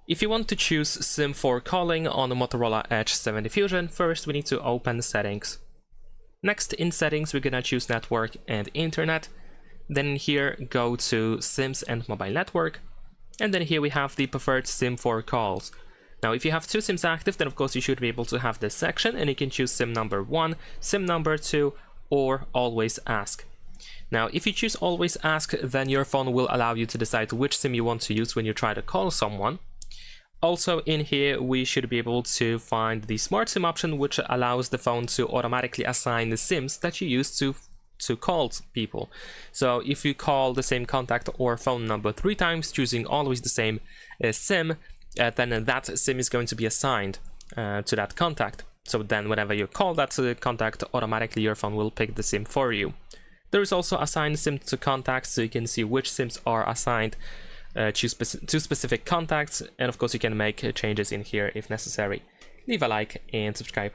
If you want to choose SIM for calling on the Motorola Edge 70 Fusion, first we need to open Settings. Next, in Settings, we're gonna choose Network and Internet. Then here, go to SIMs and Mobile Network. And then here we have the preferred SIM for calls. Now, if you have two SIMs active, then of course you should be able to have this section, and you can choose SIM number 1, SIM number 2, or Always Ask. Now, if you choose Always Ask, then your phone will allow you to decide which SIM you want to use when you try to call someone. Also in here, we should be able to find the Smart SIM option, which allows the phone to automatically assign the SIMs that you use to call people. So if you call the same contact or phone number 3 times, choosing always the same SIM, then that SIM is going to be assigned to that contact. So then whenever you call that contact, automatically your phone will pick the SIM for you. There is also assign SIM to contacts, so you can see which SIMs are assigned to specific contacts, and of course you can make changes in here if necessary. Leave a like and subscribe.